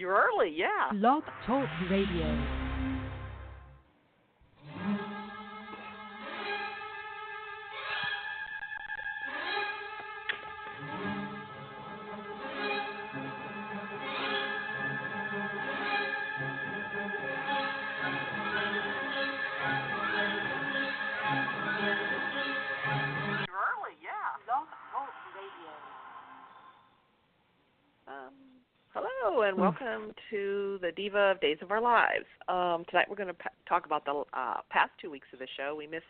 You're early, yeah. Blogtalk Radio. Hello and welcome to the Diva of Days of Our Lives. Tonight we're going to talk about the past 2 weeks of the show. We missed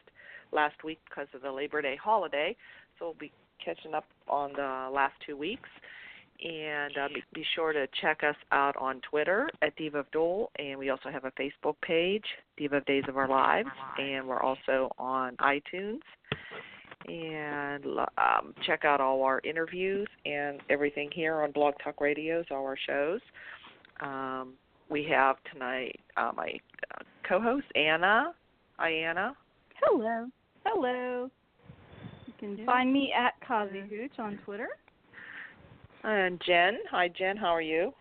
last week because of the Labor Day holiday, so we'll be catching up on the last 2 weeks. And be sure to check us out on Twitter at Diva of DOOL, and we also have a Facebook page, Diva of Days of Our Lives, and we're also on iTunes. And check out all our interviews and everything here on Blogtalk Radios, all our shows. We have tonight my co-host, Anna. Hi, Anna. Hello. Hello. You can find me at Kazi Hooch on Twitter. And Jen. Hi, Jen. How are you?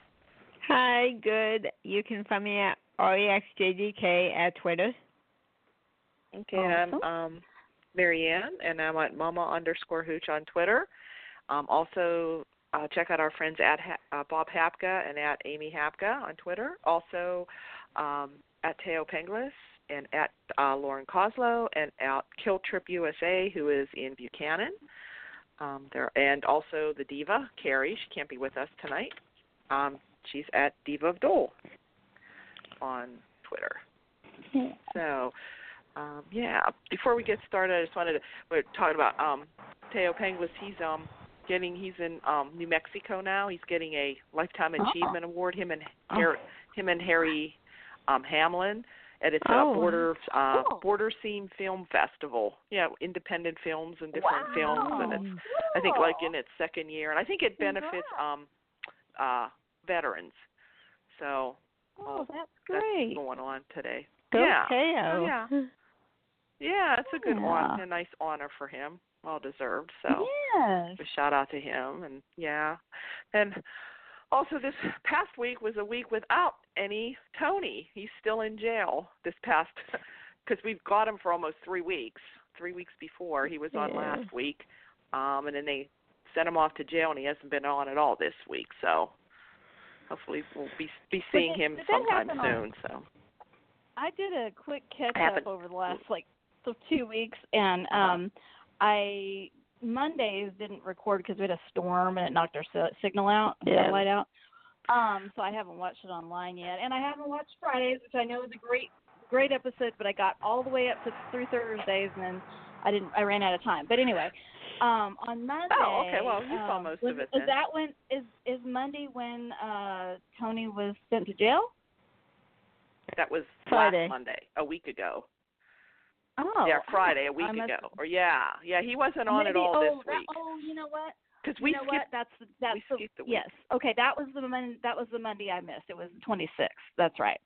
Hi, good. You can find me at REXJDK at Twitter. Okay, awesome. I'm Marianne, and I'm at Mama_Hooch on Twitter. Also, check out our friends at Bob Hapka and at Amy Hapka on Twitter. Also, at Teo Penglis and at Lauren Coslow and at Kill Trip USA, who is in Buchanan. And also the Diva, Carrie. She can't be with us tonight. She's at Diva of DOOL on Twitter. Yeah. So, before we get started, we're talking about Teo Penglis. He's in New Mexico now. He's getting a Lifetime Achievement Award. Him and Harry Hamlin at its Border Scene Film Festival. Yeah, independent films and different films, and it's I think like in its second year, and I think it benefits veterans. So that's great. That's going on today. Teo. Yeah, it's a good one. A nice honor for him. Well deserved. So a shout out to him. And and also this past week was a week without any Tony. He's still in jail this past, because we've got him for almost 3 weeks. 3 weeks before he was on last week, and then they sent him off to jail, and he hasn't been on at all this week. So hopefully we'll be seeing him sometime soon. So I did a quick catch up over the last 2 weeks, and Mondays didn't record because we had a storm and it knocked our signal out, satellite out. So I haven't watched it online yet, and I haven't watched Fridays, which I know is a great episode, but I got all the way up to through Thursdays, and then I ran out of time. But anyway, on Monday. Oh, okay. Well, you saw most of it. Is that when is Monday when Tony was sent to jail? That was Friday. Last Monday, a week ago. Oh. Yeah, Friday, a week ago. Or he wasn't on at all this week. You know what? Because we skipped. That's skipped the week. Yes. Okay, that was the Monday I missed. It was the 26th. That's right.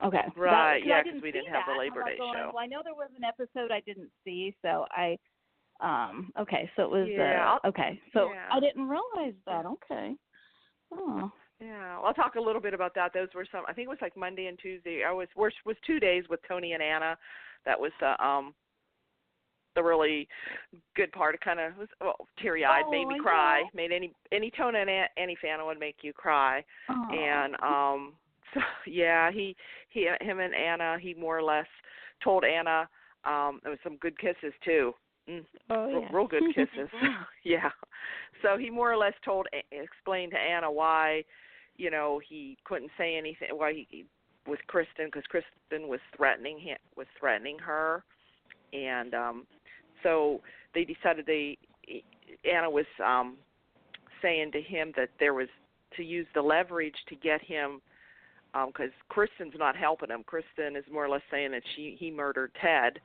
Okay. Right. Because we didn't have the Labor Day show. Well, I know there was an episode I didn't see, so I. Okay, so it was. Okay, so I didn't realize that. Okay. Oh. Yeah, well, I'll talk a little bit about that. Those were I think it was like Monday and Tuesday. Was 2 days with Tony and Anna. That was the really good part. It kind of was teary-eyed, made me cry. Made any Tony and Annie fan would make you cry. And so him and Anna, he more or less told Anna there was some good kisses too. Real good kisses. Yeah. So he more or less explained to Anna why, he couldn't say anything. Why he with Kristen, because Kristen was threatening her, and so they decided Anna was saying to him that there was to use the leverage to get him, because Kristen's not helping him. Kristen is more or less saying that he murdered Ted.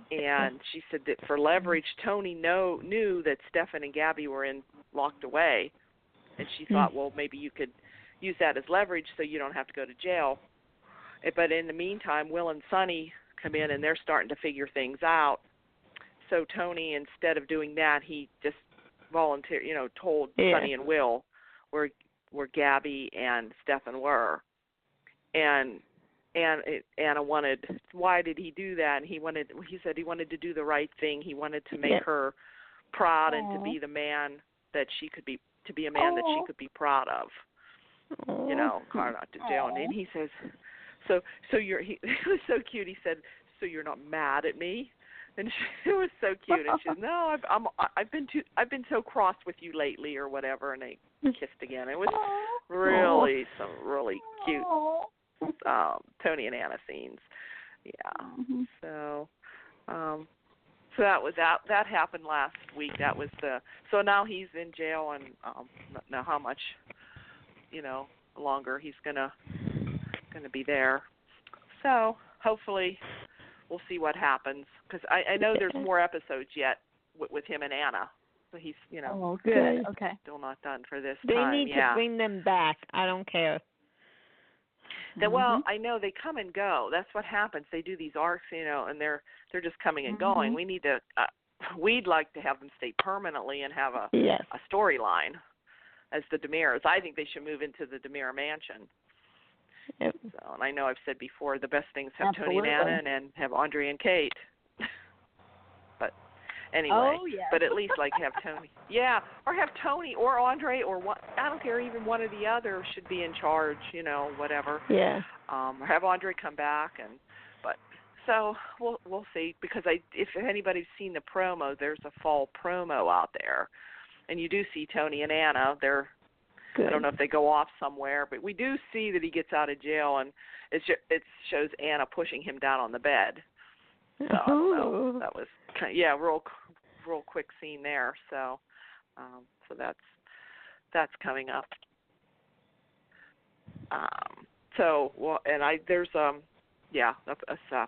And she said that for leverage, Tony knew that Stefan and Gabi were locked away, and she thought, well, maybe you could use that as leverage so you don't have to go to jail. But in the meantime, Will and Sonny come in, and they're starting to figure things out. So Tony, instead of doing that, he just told Sonny and Will, we're where Gabi and Stefan were, and Anna wanted. Why did he do that? And he said he wanted to do the right thing. He wanted to make her proud and to be the man that she could be, to be a man that she could be proud of. You know, car not to jail. And he says, so you're. It was so cute. He said, so you're not mad at me? And it was so cute. And she said, no, I've been so cross with you lately, or whatever. And they kissed again. It was really some really cute Tony and Anna scenes. Yeah. So that was that happened last week. That was so now he's in jail, and don't know how much, longer he's gonna be there. So hopefully we'll see what happens, because I know there's more episodes yet with him and Anna. So he's Oh, good. Okay. still not done for this They time. need to bring them back. I don't care. Well, I know they come and go. That's what happens. They do these arcs, and they're just coming and going. We need to. We'd like to have them stay permanently and have a storyline as the DiMeras. I think they should move into the DiMera mansion. Yep. So, and I know I've said before, the best things have Tony and Anna, and have Andre and Kate. But anyway, but at least have Tony. Yeah, or have Tony or Andre or one, I don't care, even one or the other should be in charge, whatever. Yeah. Or have Andre come back, but so we'll see, because if anybody's seen the promo, there's a fall promo out there, and you do see Tony and Anna. They're good. I don't know if they go off somewhere, but we do see that he gets out of jail, and it shows Anna pushing him down on the bed. So that was real quick scene there. So that's coming up. There's a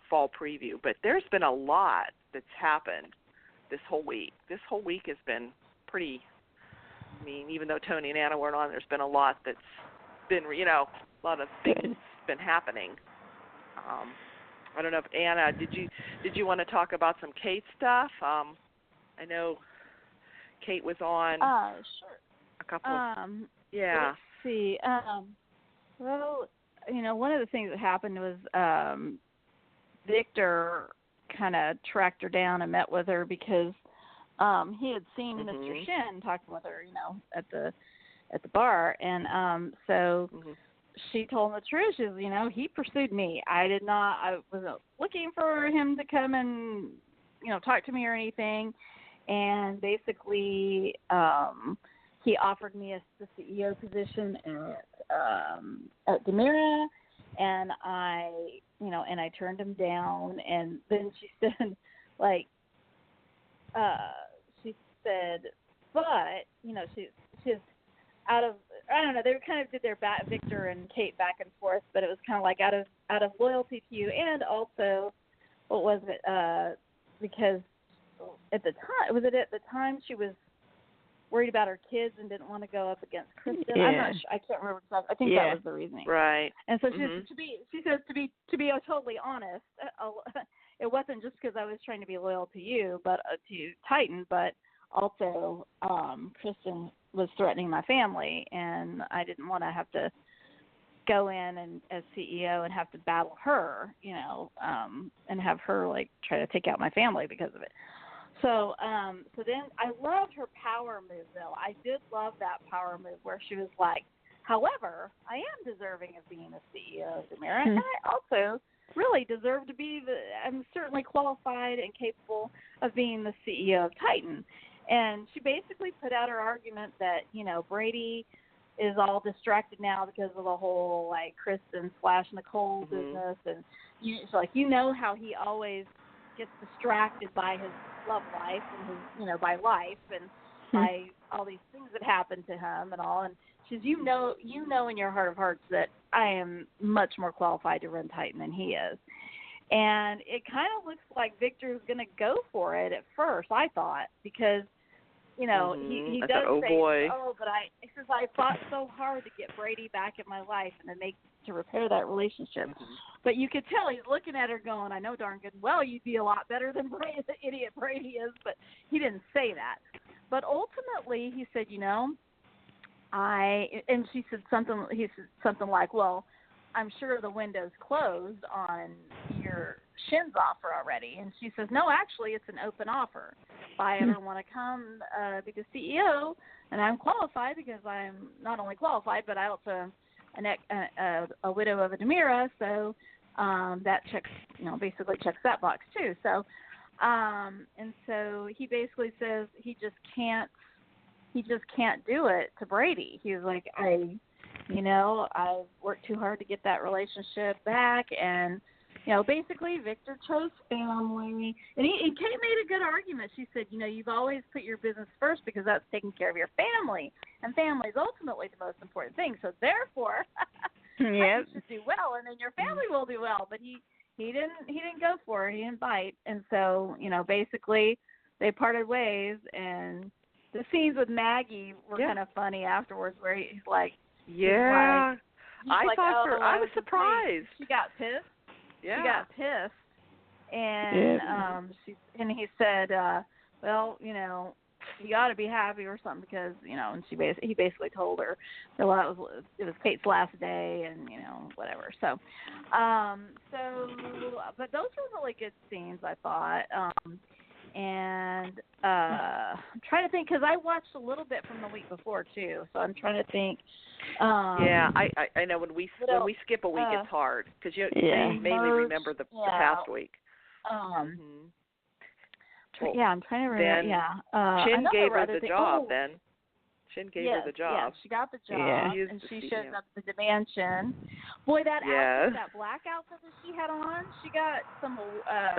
fall preview, but there's been a lot that's happened this whole week. This whole week has been pretty. I mean, even though Tony and Anna weren't on, there's been a lot that's been, a lot of things been happening. I don't know if Anna, did you want to talk about some Kate stuff? I know Kate was on. Sure. A couple. Yeah. Let's see. Well, one of the things that happened was Victor kind of tracked her down and met with her, because he had seen Mr. Shin talking with her, at the bar, and so she told him the truth. She was, he pursued me. I wasn't looking for him to come and, talk to me or anything. And basically, he offered me the CEO position at DiMera, and I turned him down. And then she said, but she's out of, I don't know, they kind of did their Victor and Kate back and forth, but it was kind of out of loyalty to you, and also, what was it? Because at the time she was worried about her kids and didn't want to go up against Kristen. Yeah. I'm not sure, I can't remember. I think that was the reasoning. Right. And so she says to be totally honest, it wasn't just because I was trying to be loyal to you, but to Titan, but also Kristen was threatening my family, and I didn't want to have to go in and as CEO and have to battle her, and have her try to take out my family because of it. So then I loved her power move, though. I did love that power move where she was like, however, I am deserving of being the CEO of DiMera, and I also really deserve to be I'm certainly qualified and capable of being the CEO of Titan. And she basically put out her argument that, Brady is all distracted now because of the whole, Kristen / Nicole business. And it's how he always gets distracted by his love life and his, by life and by all these things that happen to him and all. And she's, you know in your heart of hearts that I am much more qualified to run Titan than he is. And it kind of looks like Victor's going to go for it at first, I thought, because, he does say, but he says, I fought so hard to get Brady back in my life and to repair that relationship. But you could tell he's looking at her going, I know darn good well you'd be a lot better than Brady, the idiot Brady is, but he didn't say that. But ultimately he said, and she said something. He said something like, "Well, I'm sure the window's closed on your Shin's offer already." And she says, "No, actually, it's an open offer. If I ever want to come be the CEO, and I'm qualified because I'm not only qualified, but I also a widow of a DiMera, so that checks, basically checks that box too." So, and so he basically says he just can't do it to Brady. He was like, I've worked too hard to get that relationship back, and basically Victor chose family. And Kate made a good argument. She said, you've always put your business first because that's taking care of your family, and family is ultimately the most important thing. So therefore, you should do well, and then your family will do well. But he didn't go for it. He didn't bite, and so basically they parted ways. And the scenes with Maggie were kind of funny afterwards, where he's like, I thought I was surprised. She got pissed. Yeah. She got pissed, and he said, well, you ought to be happy or something because and he basically told her, well, it was Kate's last day, and whatever. So, but those were really good scenes, I thought. And I'm trying to think because I watched a little bit from the week before too, so I'm trying to think. I know when we skip a week, it's hard because you mainly remember the past week. I'm trying to remember. Shin gave her the job. Then Shin gave her the job. Yeah, she got the job, and she shows up at the mansion. Boy, that outfit, that black outfit that she had on, she got some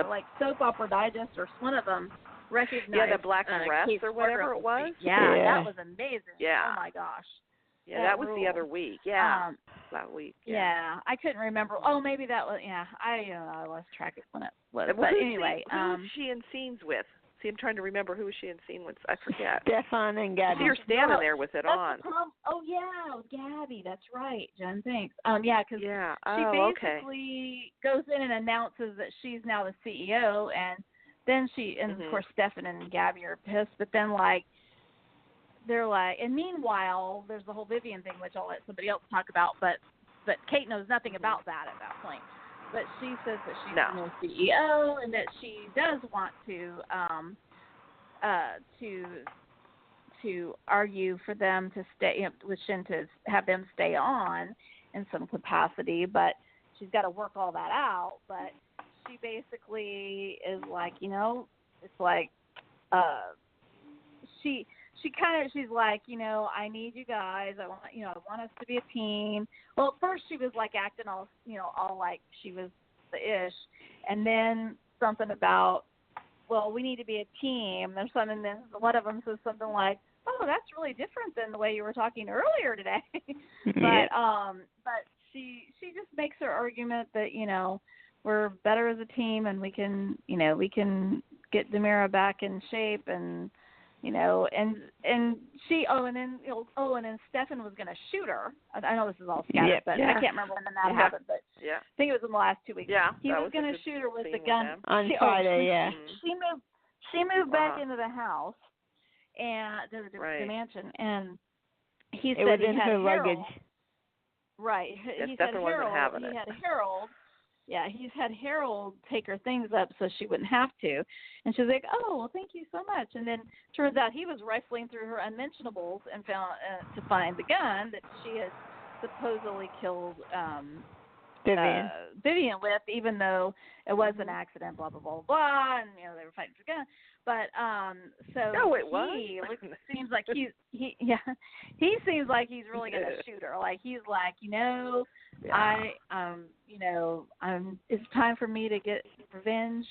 like Soap Opera Digest or one of them recognized. Yeah, the black dress or whatever it was. Yeah, that was amazing. Yeah. Oh my gosh. Yeah, that was the other week. Yeah, that week. Yeah, I couldn't remember. Oh, maybe that was. Yeah, I lost track of when it was. Well, but anyway, who's she in scenes with? See, I'm trying to remember who was she in scene with. I forget. Stefan and Gabi. I see her standing there with it on. Oh yeah, Gabi. That's right, Jen. Thanks. Because she basically goes in and announces that she's now the CEO, and then of course Stefan and Gabi are pissed, but then they're like, and meanwhile, there's the whole Vivian thing, which I'll let somebody else talk about, but Kate knows nothing about that at that point. But she says that she's the new CEO and that she does want to argue for them to stay, with Shin to have them stay on in some capacity, but she's got to work all that out. But she basically is like, it's like she's like, I need you guys. I want us to be a team. Well, at first she was like acting all like she was the ish, and then something about, well, we need to be a team. There's something. Then one of them says something like, oh, that's really different than the way you were talking earlier today. But she just makes her argument that we're better as a team, and we can get DiMera back in shape, and and then Stefan was going to shoot her. I know this is all scattered, but I can't remember when that happened. But I think it was in the last 2 weeks. Yeah, he was going to shoot her with the gun on Friday. She moved back into the house and the mansion, and he said he had Harold. Right. He said Harold. He had Harold. Yeah, he's had Harold take her things up so she wouldn't have to. And she's like, oh, well, thank you so much. And then turns out he was rifling through her unmentionables and found to find the gun that she had supposedly killed Vivian with, even though it was an accident, blah, blah, blah, blah. And, they were fighting for the gun. But seems like he seems like he's really going to shoot her. Like he's like, it's time for me to get revenge,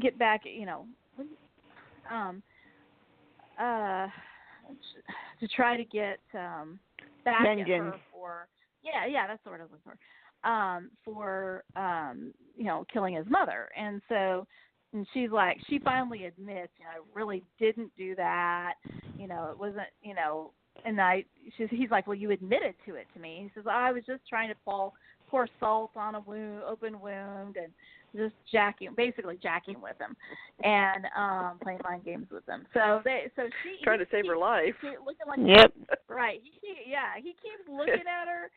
get back, to try to get back vengeance. at her for, that's the word I was looking for, killing his mother. And so, and she's like, she finally admits, I really didn't do that. It wasn't, he's like, well, you admitted to it to me. He says, I was just trying to pour salt on a open wound and just basically jacking with him and playing mind games with him. So she trying to save her life. Looking like Yep. Right. He keeps looking at her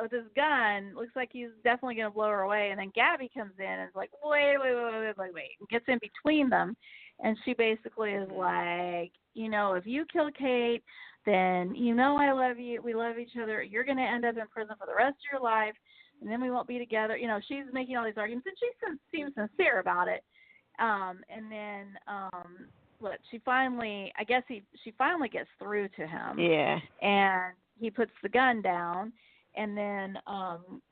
with his gun. Looks like he's definitely going to blow her away. And then Gabi comes in and is like, wait. And gets in between them. And she basically is like, if you kill Kate, then I love you. We love each other. You're going to end up in prison for the rest of your life, and then we won't be together. She's making all these arguments, and she seems sincere about it. And then she finally gets through to him. Yeah. And he puts the gun down, and then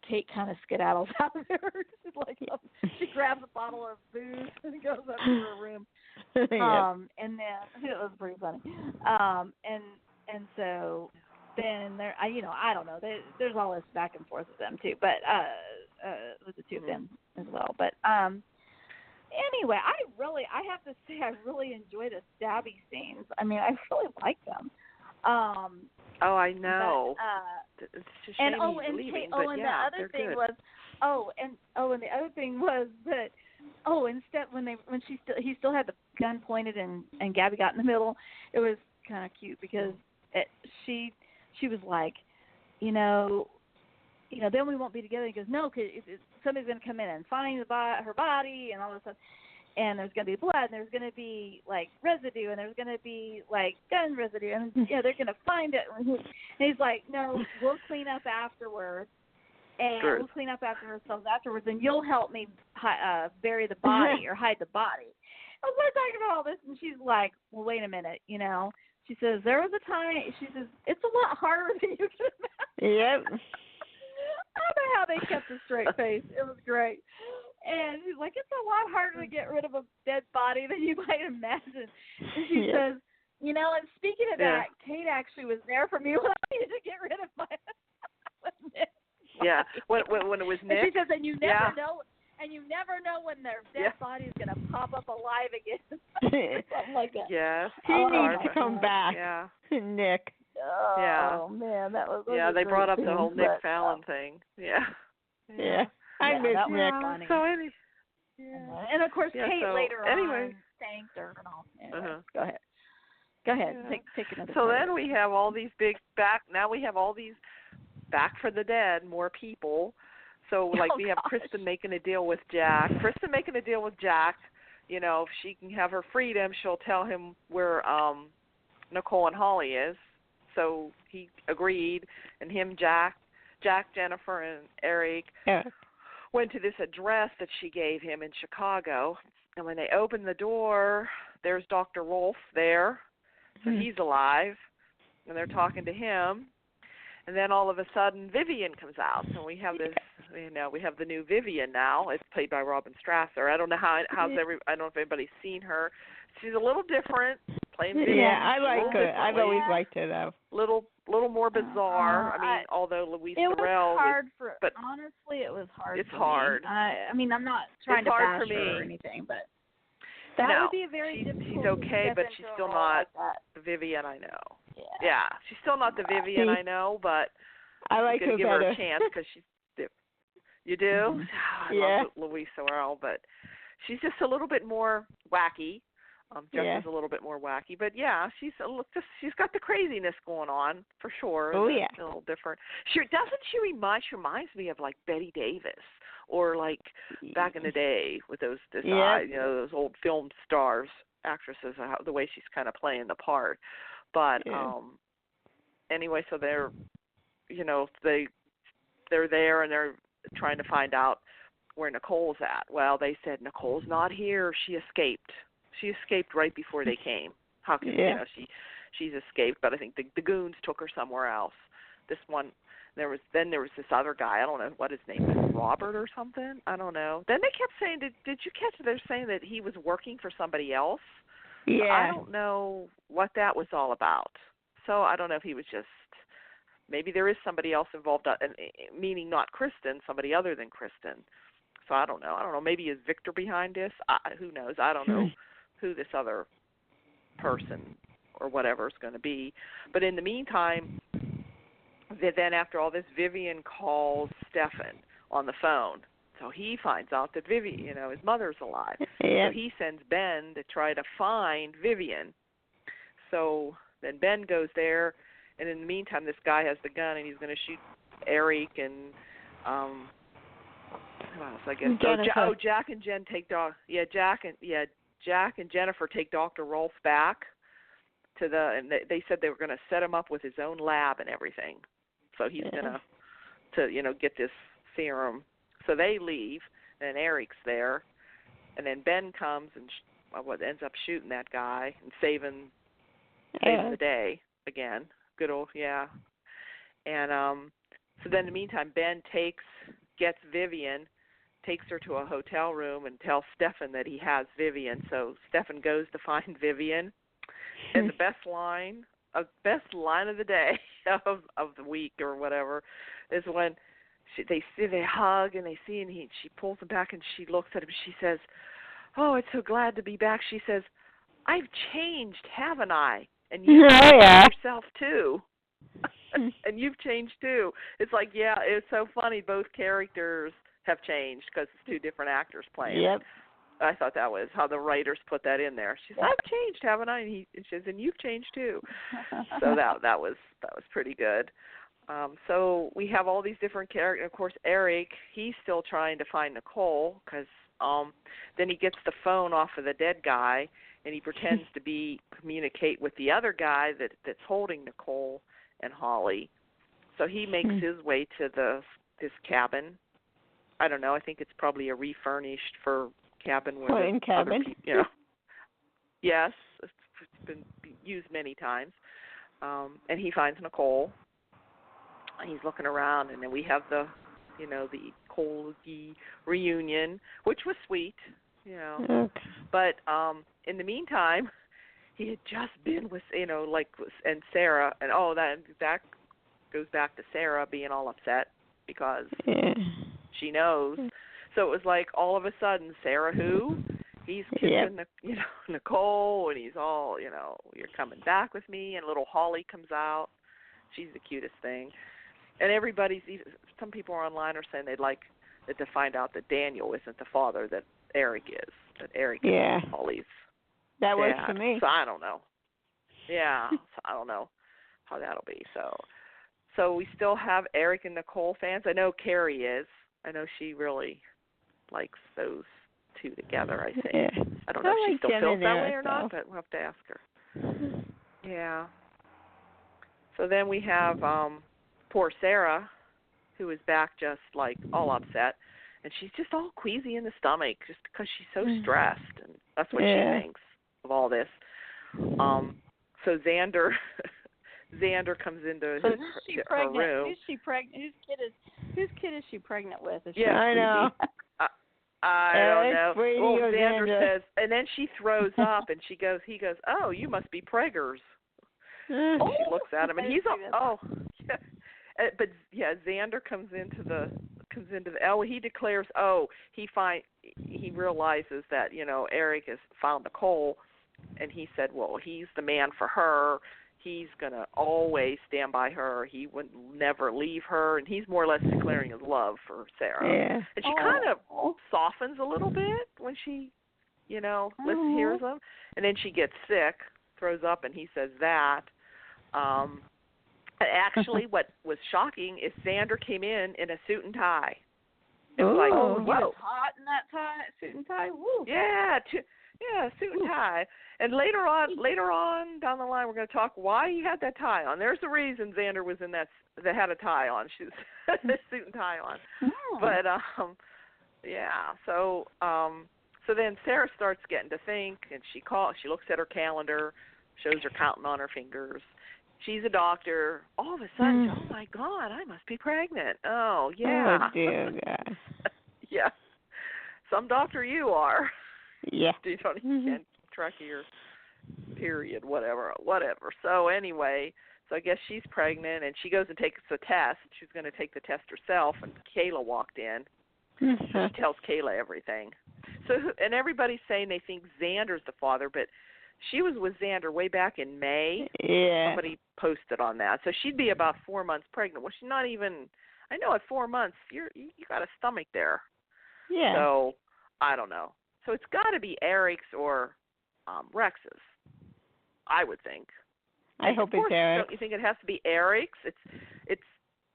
Kate kind of skedaddles out of there. She's like, she grabs a bottle of booze and goes up to her room. Yep. And then it was pretty funny. And so then there, I don't know. There's all this back and forth with them too, but with the two of them as well. But anyway, I have to say I really enjoy the stabby scenes. I mean, I really like them. Oh, I know. But, it's just shame he's leaving, but and yeah, the other they're thing good. and the other thing was that instead he still had the gun pointed and Gabi got in the middle. It was kind of cute because she was like, then we won't be together. He goes, no, because somebody's going to come in and find her body and all this stuff. And there's going to be blood, and there's going to be, like, residue, and there's going to be, like, gun residue. And, they're going to find it. And he's like, no, we'll clean up afterwards. And we'll clean up after ourselves afterwards, and you'll help me bury the body or hide the body. I was talking about all this, and she's like, well, wait a minute, She says, there was a time, she says, it's a lot harder than you can imagine. Yep. I don't know how they kept a straight face. It was great. And she's like, it's a lot harder to get rid of a dead body than you might imagine. And she says, and speaking of that, Kate actually was there for me when I needed to get rid of my Yeah, when it was Nick. And she says, and you never know. And you never know when their dead body is going to pop up alive again. Something like that. Yes. He needs to come back. Yeah. Nick. Oh, man, that was they brought up the scene, whole Nick Fallon thing. Yeah. Yeah. I miss Nick. Funny. So and of course, Kate later on thanked her and all. Anyway, Go ahead. Yeah. Take another. So then we have all these now we have all these back for the dead, more people. So, we have Kristen making a deal with Jack. If she can have her freedom, she'll tell him where Nicole and Holly is. So he agreed, and him, Jack, Jennifer, and Eric went to this address that she gave him in Chicago. And when they opened the door, there's Dr. Rolf there. So he's alive, and they're talking to him. And then all of a sudden, Vivian comes out, and we have this. We have the new Vivian now. It's played by Robin Strasser. I don't know I don't know if anybody's seen her. She's a little different, playing Vivian. Yeah, I like her. I've always liked her though. Little more bizarre. Although Louise Sorrell. Honestly, it was hard. It's for hard. Me. I'm not trying to bash her or anything, but that would be a very difficult. She's okay, but she's still not the Vivian I know. Yeah, she's still not the Vivian I know, but I like her give better. her a chance because she's. You do? I love Louise Sorrell, but she's just a little bit more wacky. Jessica's a little bit more wacky, but she's got the craziness going on for sure. Oh yeah, a little different. She reminds me of like Betty Davis or like back in the day with those those old film stars, actresses. The way she's kind of playing the part, but anyway, so they're there and they're trying to find out where Nicole's at. Well, they said Nicole's not here. She escaped. She escaped right before they came. How can she's escaped? But I think the goons took her somewhere else. This one, there was this other guy. I don't know what his name is, Robert or something. I don't know. Then they kept saying, did you catch? They're saying that he was working for somebody else. Yeah. I don't know what that was all about. So I don't know if he was just. Maybe there is somebody else involved, meaning not Kristen, somebody other than Kristen. So I don't know. Maybe is Victor behind this? Who knows? I don't know who this other person or whatever it's going to be. But in the meantime, then after all this, Vivian calls Stefan on the phone. So he finds out that Vivian, his mother's alive. Yep. So he sends Ben to try to find Vivian. So then Ben goes there, and in the meantime, this guy has the gun, and he's going to shoot Eric and who else? I guess. Jack and Jen take Jack and Jennifer take Dr. Rolf back to and they said they were going to set him up with his own lab and everything. So he's going to get this serum. So they leave, and Eric's there, and then Ben comes and ends up shooting that guy and saving the day again. Good old And so then in the meantime, Ben gets Vivian, takes her to a hotel room, and tells Stefan that he has Vivian. So Stefan goes to find Vivian, and the best line of the day of the week or whatever is when they hug and they see, and she pulls him back and she looks at him. She says, "Oh, it's so glad to be back." She says, "I've changed, haven't I? And you've changed yourself too." And you've changed too. It's like, it's so funny. Both characters have changed because it's two different actors playing. Yep. I thought that was how the writers put that in there. She says, "I've changed, haven't I?" And she says, "And you've changed too." So that was pretty good. So we have all these different characters. Of course, Eric, he's still trying to find Nicole because then he gets the phone off of the dead guy, and he pretends to communicate with the other guy that's holding Nicole and Holly. So he makes his way to this cabin. I don't know. I think it's probably a refurnished for cabin where other people, Yes, it's been used many times. And he finds Nicole. He's looking around, and then we have the Coley reunion, which was sweet, But in the meantime, he had just been with, and Ciera, and that goes back to Ciera being all upset because she knows. So it was like all of a sudden, Ciera who? He's kissing, Nicole, and he's all, "You're coming back with me," and little Holly comes out. She's the cutest thing. And some people online are saying they'd like to find out that Daniel isn't the father that Eric is, that Eric is Holly's That works dad. for me. So I don't know. Yeah, so I don't know how that'll be. So we still have Eric and Nicole fans. I know Carrie is. I know she really likes those two together, I think. Yeah. I don't know if she still feels that way or herself. not, but we'll have to ask her. Yeah. So then we have poor Ciera, who is back just like all upset, and she's just all queasy in the stomach just because she's so stressed, and that's what she thinks of all this. So Xander comes into her room. Who's she pregnant? Whose kid is she pregnant with? I know. I don't know. Brady well, or Xander Xander. says, and then she throws up, and he goes, "Oh, you must be preggers." And she looks at him, and he's all, but Xander comes into the he declares, he realizes that Eric has found Nicole, and he said, well, he's the man for her. He's gonna always stand by her. He would never leave her, and he's more or less declaring his love for Ciera. Yeah. And she kind of softens a little bit when she, hears him, and then she gets sick, throws up, and he says that. Actually, what was shocking is Xander came in a suit and tie. It was like, whoa. He was hot in that suit and tie. Woo. Yeah, suit and tie. And later on down the line, we're going to talk why he had that tie on. There's the reason Xander was in that had a tie on. She's suit and tie on. But so then Ciera starts getting to think, and she looks at her calendar, shows her counting on her fingers. She's a doctor. All of a sudden, oh my God, I must be pregnant. Oh yeah. Oh dear God. Yeah. Some doctor you are. Yeah. You don't even can't track of your period, whatever. So anyway, so I guess she's pregnant, and she goes and takes a test. She's going to take the test herself, and Kayla walked in. She tells Kayla everything. So, and everybody's saying they think Xander's the father, but She was with Xander way back in May. Yeah. Somebody posted on that. So she'd be about 4 months pregnant. Well, she's not even, I know at 4 months, you got a stomach there. Yeah. So, I don't know. So it's got to be Eric's or Rex's, I would think. I hope it's Eric's. Don't you think it has to be Eric's? It's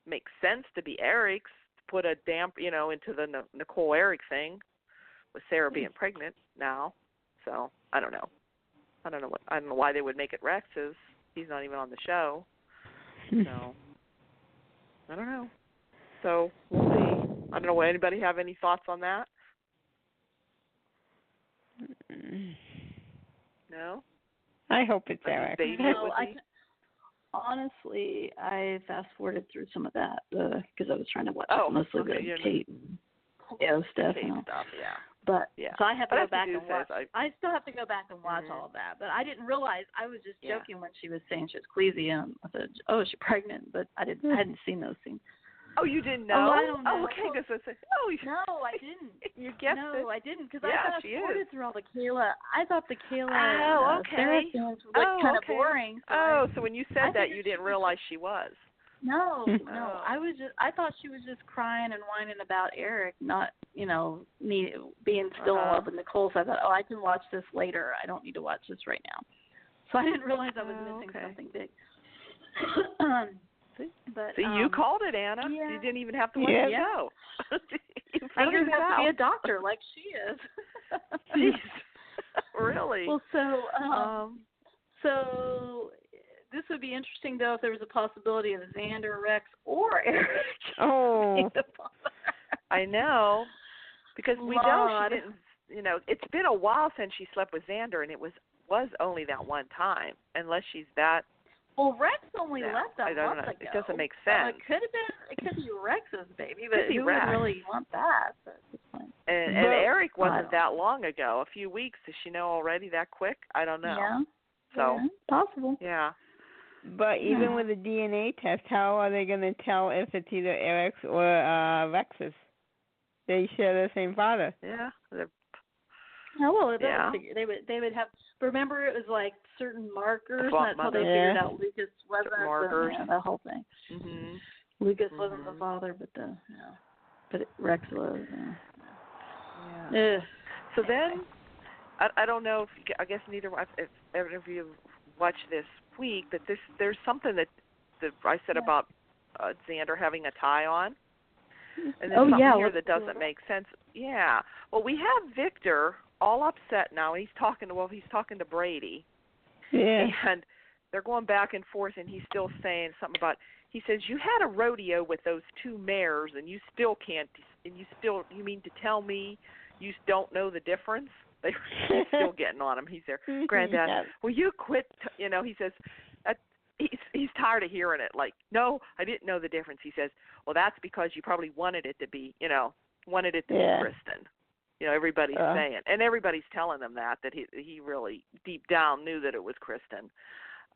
makes sense to be Eric's, to put a damp, into the Nicole Eric thing with Ciera being pregnant now. So, I don't know. I don't know why they would make it Rex's. He's not even on the show. So, I don't know. So, we'll see. I don't know. Anybody have any thoughts on that? No? I hope it's Eric. No, honestly, I fast-forwarded through some of that because I was trying to watch mostly the Kate and Steph and stuff, yeah. But so I have to go back and watch. I still have to go back and watch all of that. But I didn't realize, I was just joking when she was saying she was queasy, and I said, "Oh, is she pregnant?" But I hadn't seen those scenes. Oh, you didn't know? Oh, I don't know. Okay, because no, I didn't. You guessed it. No, I didn't, because I fast-forwarded through all the Kayla. I thought the Kayla Sarah scenes were kind of boring. So so when you said that, you didn't realize she was. No. I thought she was just crying and whining about Eric, not, me being still in love with Nicole. So I thought, I can watch this later. I don't need to watch this right now. So I didn't realize I was missing something big. But, so you called it, Anna. Yeah. You didn't even have to watch the show. I don't even have to be a doctor like she is. Jeez. Really? Well, so this would be interesting, though, if there was a possibility of Xander, Rex, or Eric. Oh. I know. Because we know she didn't, it's been a while since she slept with Xander, and it was only that one time, unless she's that. Well, Rex only left a month ago. It doesn't make sense. It could be Rex's baby, but who would really want that? And Eric wasn't that long ago. A few weeks. Does she know already that quick? I don't know. Yeah. So possible. Yeah. But even with a DNA test, how are they going to tell if it's either Eric's or Rex's? They share the same father. Yeah. They would have. Remember, it was like certain markers. That's how they figured out Lucas wasn't markers. The whole thing. Mm-hmm. Lucas wasn't the father, but Rex was. Yeah. So then, I don't know if I guess neither if any of you watched this week, but there's something that I said about Xander having a tie on. And there's something here that doesn't make sense. Yeah. Well, we have Victor all upset now, and he's talking to Brady. Yeah. And they're going back and forth, and he's still saying something about, he says, you had a rodeo with those two mares, and you still can't, you mean to tell me you don't know the difference? He's still getting on him. He's there, Granddad, will you quit, he says, he's tired of hearing it. Like, no, I didn't know the difference. He says, well, that's because you probably wanted it to be, be Kristen. Everybody's saying, and everybody's telling them that he really deep down knew that it was Kristen.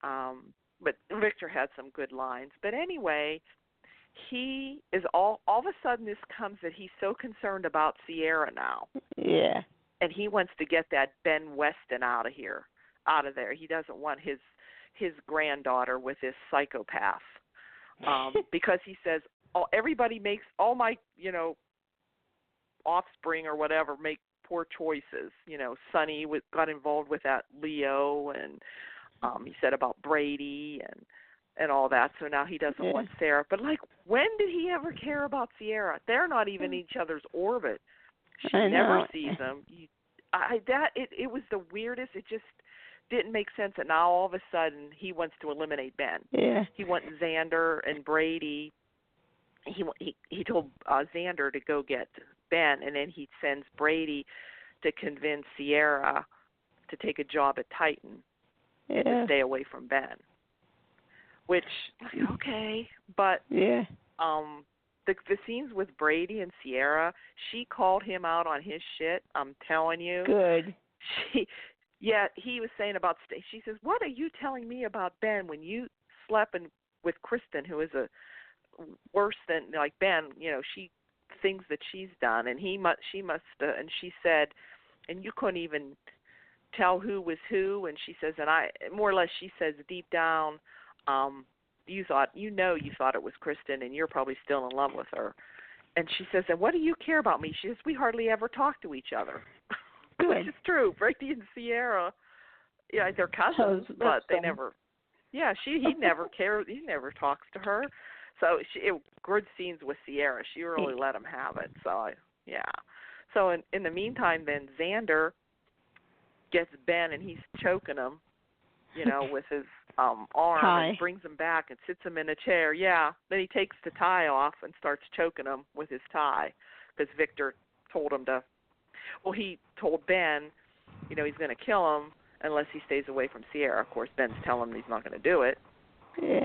But Victor had some good lines. But anyway, he is all of a sudden this comes that he's so concerned about Ciera now. Yeah. And he wants to get that Ben Weston out of there. He doesn't want his granddaughter with this psychopath. Because he says, everybody makes all my, offspring or whatever make poor choices. Sonny got involved with that Leo, and he said about Brady and all that. So now he doesn't want Ciera. But when did he ever care about Ciera? They're not even in each other's orbit. She never sees him. It was the weirdest. It just didn't make sense that now all of a sudden he wants to eliminate Ben. Yeah. He wants Xander and Brady. He told Xander to go get Ben, and then he sends Brady to convince Ciera to take a job at Titan to stay away from Ben. Which, okay, but the scenes with Brady and Ciera, she called him out on his shit. I'm telling you. Good. He was saying about. She says, "What are you telling me about Ben when you slept with Kristen, who is a worse than like Ben? She." Things that she's done, and she must and she said, and you couldn't even tell who was who, and she says, and I more or less she says deep down, you thought it was Kristen, and you're probably still in love with her. And she says, and what do you care about me? She says, we hardly ever talk to each other. Which is true. Brady and Ciera, yeah, they're cousins, but they never. Yeah, he never cares. He never talks to her. So good scenes with Ciera. She really let him have it. So yeah. So in the meantime, then Xander gets Ben, and he's choking him, with his arm, and brings him back and sits him in a chair. Yeah. Then he takes the tie off and starts choking him with his tie, because Victor told him to. Well, he told Ben, he's going to kill him unless he stays away from Ciera. Of course, Ben's telling him he's not going to do it. Yeah.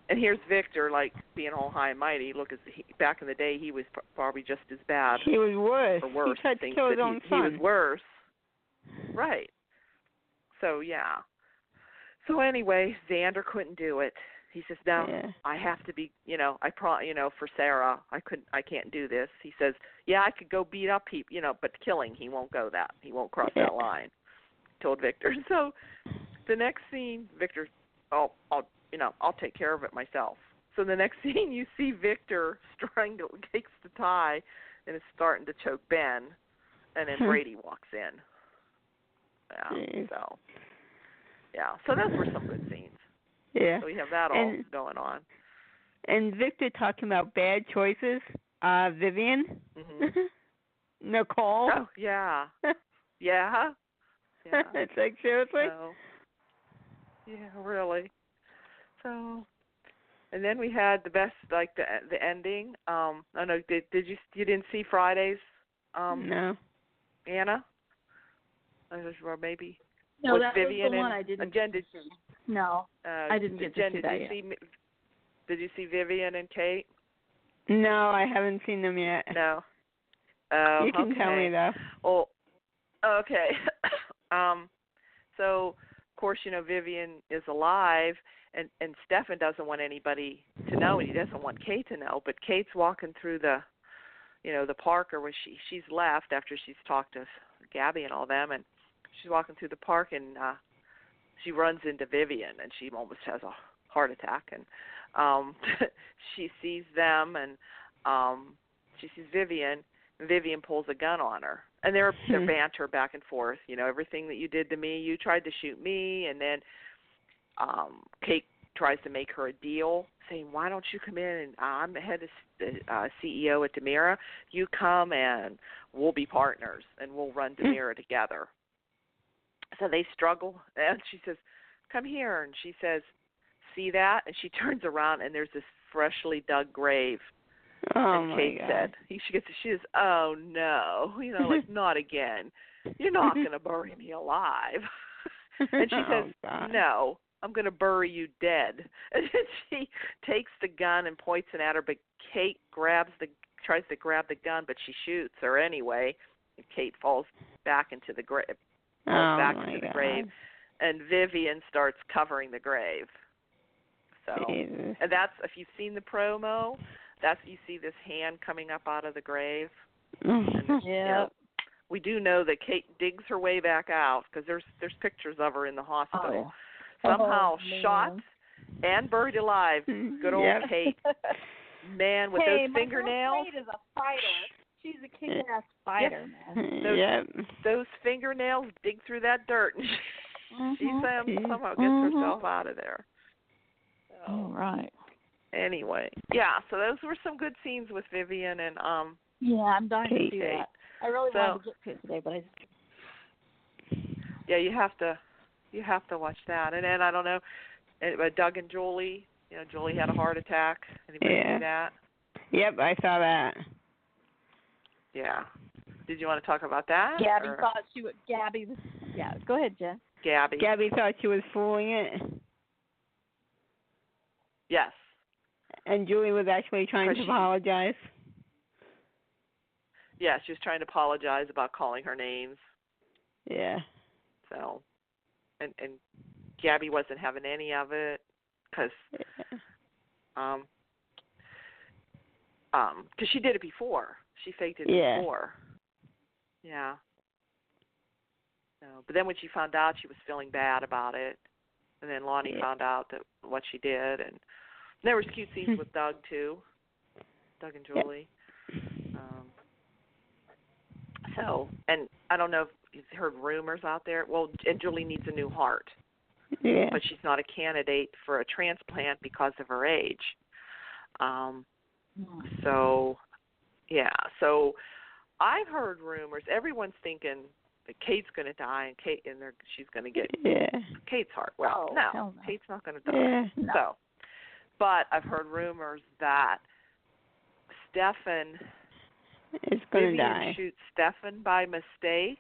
And here's Victor, like, being all high and mighty. Look, back in the day, he was probably just as bad. He was worse. Or worse. He tried to kill his own son. He was worse. Right. So, yeah. So, anyway, Xander couldn't do it. He says, no, I have to be, for Sarah, I can't do this. He says, yeah, I could go beat up people, but killing, he won't go that. He won't cross that line, told Victor. So the next scene, Victor, I'll take care of it myself. So the next scene, you see Victor takes the tie and is starting to choke Ben, and then Brady walks in. Yeah, so those were some good scenes. Yeah. So we have that all going on. And Victor talking about bad choices. Vivian. Mm-hmm. Nicole. Oh, yeah. Yeah. It's like, seriously? So, yeah, really. So, and then we had the best, like the ending. I don't know. Did you didn't see Fridays? No. Anna. Or maybe. No, with that Vivian was the one I didn't see. No, I didn't get to see that yet. Did you see Vivian and Kate? No, I haven't seen them yet. No. You can tell me though. Well, okay. So of course, Vivian is alive, and Stefan doesn't want anybody to know, and he doesn't want Kate to know. But Kate's walking through the park, or where she's left after she's talked to Gabi and all them, and she's walking through the park, and she runs into Vivian, and she almost has a heart attack, and she sees them, and she sees Vivian, and Vivian pulls a gun on her, and they're banter back and forth. Everything that you did to me, you tried to shoot me, and then Kate tries to make her a deal, saying, why don't you come in, and I'm the head of the CEO at DiMera. You come, and we'll be partners, and we'll run DiMera together. So they struggle, and she says, come here, and she says, see that? And she turns around, and there's this freshly dug grave. Oh, and Kate said, she says, oh, no, like, not again. You're not going to bury me alive. And she says, no, I'm going to bury you dead. And then she takes the gun and points it at her, but Kate tries to grab the gun, but she shoots her anyway. And Kate falls back into the grave. Grave, and Vivian starts covering the grave. So, Jesus. And that's, if you've seen the promo, you see this hand coming up out of the grave. And, we do know that Kate digs her way back out, because there's pictures of her in the hospital. Somehow shot and buried alive. Good old Kate. Man, with those fingernails. Kate is a fighter. She's a kick-ass fighter, man. Those fingernails dig through that dirt, and she somehow gets herself out of there. So, all right. Anyway, so those were some good scenes with Vivian and I'm dying to see that. I really wanted to get to it today, but I just. Yeah, you have to watch that. And then I don't know, Doug and Julie. Julie had a heart attack. Anybody see that? Yep, I saw that. Yeah. Did you want to talk about that? Gabi thought she would. Gabi was. Yeah, go ahead, Jen. Gabi thought she was fooling it. Yes. And Julie was actually trying to apologize. Yeah, she was trying to apologize about calling her names. Yeah. So, and Gabi wasn't having any of it, because she did it before. She faked it before. Yeah. So, but then when she found out, she was feeling bad about it. And then Lani found out that what she did. And there was cute scenes with Doug, too. Doug and Julie. So, and I don't know if you've heard rumors out there. Well, and Julie needs a new heart. Yeah. But she's not a candidate for a transplant because of her age. So, yeah. So I've heard rumors. Everyone's thinking that Kate's going to die and she's going to get Kate's heart. Well, no, Kate's not going to die. Yeah. No. So, but I've heard rumors that Stefan is going to die. Vivian shoots Stefan by mistake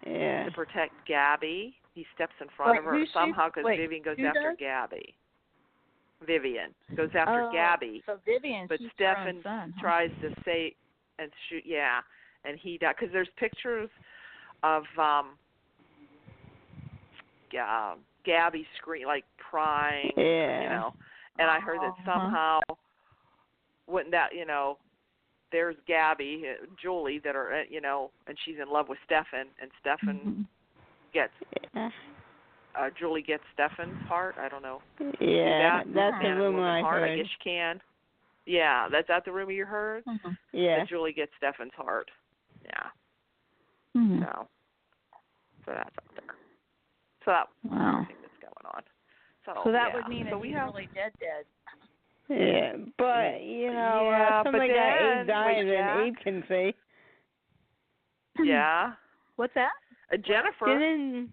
to protect Gabi. He steps in front of her somehow because Vivian goes after Gabi. Vivian goes after Gabi. So Vivian, but Stefan tries to say and shoot. Yeah, and he died because there's pictures of Gabi like crying. Yeah. You know, and I heard that somehow wouldn't that there's Gabi, Julie that are and she's in love with Stefan, and Stefan gets. Julie gets Stefan's heart. I don't know. Yeah, that's the rumor I heard. I guess you can. Yeah, that's that the rumor you heard? Yeah. That Julie gets Stefan's heart. Yeah. So that's up there. So that I think that's going on. So that would mean that he's really dead. Yeah, but somebody got 8 dies and 8 can say. Yeah. What's that? Jennifer. Didn't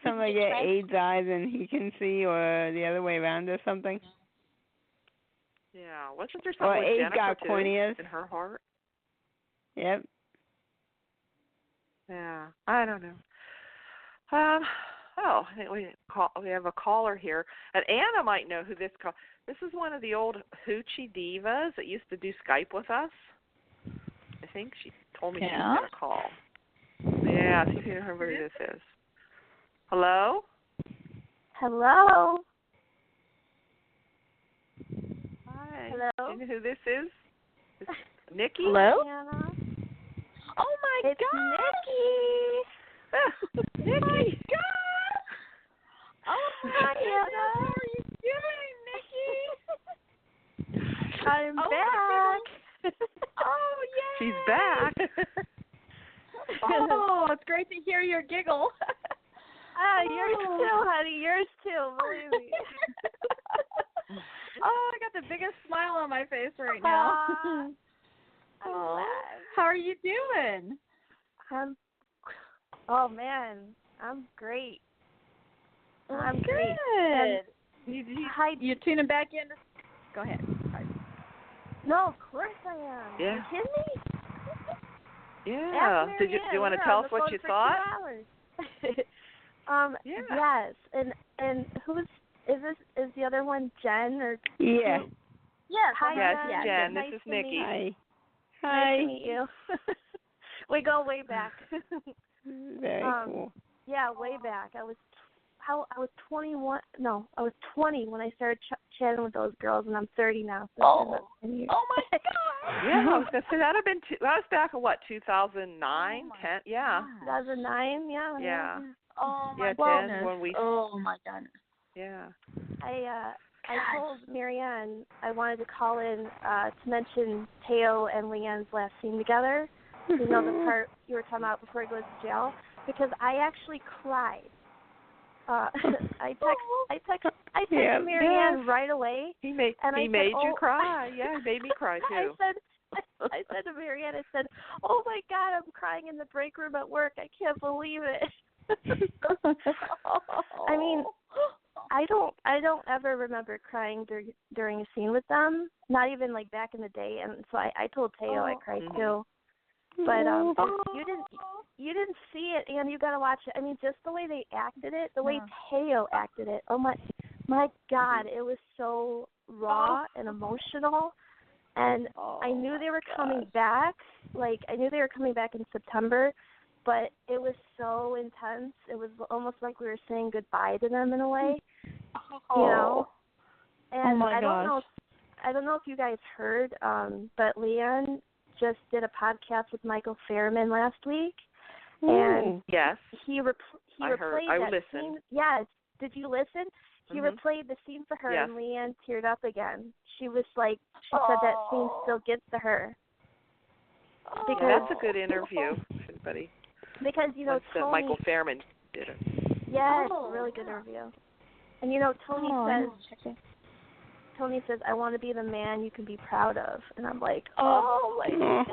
somebody get 8 dies and he can see, or the other way around, or something? Yeah, wasn't there something with Jennifer got too, corneas in her heart? Yep. Yeah, I don't know. I think we have a caller here, and Anna might know who this call. This is one of the old hoochie divas that used to do Skype with us. I think she told me she was going to call. Yeah, see if you remember who this is. Hello? Hello. Hi. Hello. Do you know who this is? Nikki? Hello? Anna. Oh my It's God! Nikki. Nikki! Oh my Anna. How are you doing, Nikki? I'm back. Oh yeah. She's back. Oh, it's great to hear your giggle. Yours too, honey. Yours too. Believe me. Oh, I got the biggest smile on my face right now. How are you doing? Oh man, I'm great. I'm good. Great. You tuning back in? Go ahead. No, of course I am. Yeah. You kidding me? Yeah. Do you want to tell us what you thought? Yes. And is the other one Jen or? Yeah. Yes. Hi, yes, Jen. Nice this is Nikki. Hi. Nice to meet you. We go way back. Very cool. Yeah, way back. I was 21. No, I was 20 when I started chatting with those girls, and I'm 30 now. So oh my God! Yeah, I was gonna say that was back in what 2009, 10? Yeah. 2009. Yeah. Oh my goodness. 10 when we. Oh my God. Yeah. I told Marianne I wanted to call in to mention Teo and Leanne's last scene together. You know the part you were talking about before he goes to jail, because I actually cried. I texted Marianne right away. He made you cry. Yeah, he made me cry too. I said to Marianne, I said, "Oh my God, I'm crying in the break room at work. I can't believe it." I mean, I don't ever remember crying during a scene with them. Not even like back in the day. And so I told Teo I cried too. But you didn't see it, and you got to watch it. I mean, just the way they acted it, the way Teo acted it. Oh my God, it was so raw and emotional. And I knew they were coming back. Like, I knew they were coming back in September, but it was so intense. It was almost like we were saying goodbye to them in a way. You know? And I don't know if you guys heard, but Leanne just did a podcast with Michael Fairman last week, And yes, he replayed I that listened. scene. Yes. Did you listen? He replayed the scene for her, yes. and Leanne teared up again. She was like, she said that scene still gets to her. Because That's a good interview, everybody. Because, you know, Tony... Michael Fairman did it. Yes, really good interview. And, you know, Tony says, I want to be the man you can be proud of. And I'm like, oh my God.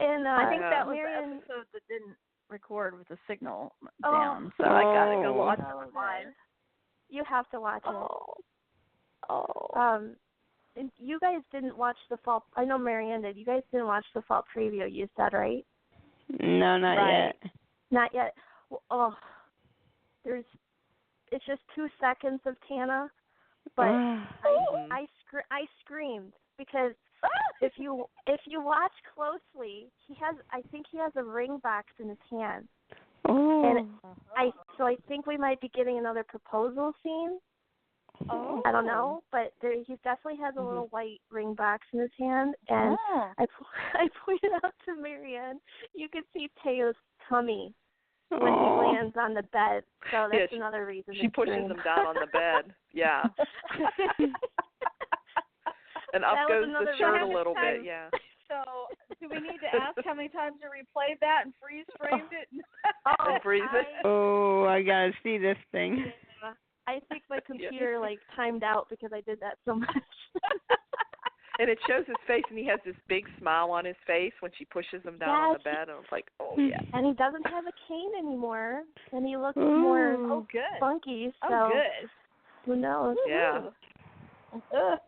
And I think that was Marion... the episode that didn't record with the signal down, so I gotta go watch it online. You have to watch it. And you guys didn't watch the fall. I know Marianne did. You guys didn't watch the fall preview. You said, right? No, not yet. Not yet. Oh, it's just 2 seconds of Tana, but I screamed because if you watch closely, I think he has a ring box in his hand. And I think we might be getting another proposal scene. I don't know, but he definitely has a little white ring box in his hand, and I pointed out to Marianne, you can see Teo's tummy when he lands on the bed, so that's another reason. She pushes him down on the bed, yeah. And up goes the shirt a little bit, yeah. So, do we need to ask how many times you replayed that and freeze-framed it? And freeze it? Oh, I gotta see this thing. Yeah. I think my computer, timed out because I did that so much. And it shows his face, and he has this big smile on his face when she pushes him down on the bed. And it's like, oh, yeah. And he doesn't have a cane anymore, and he looks more funky. So good. Who knows? Yeah.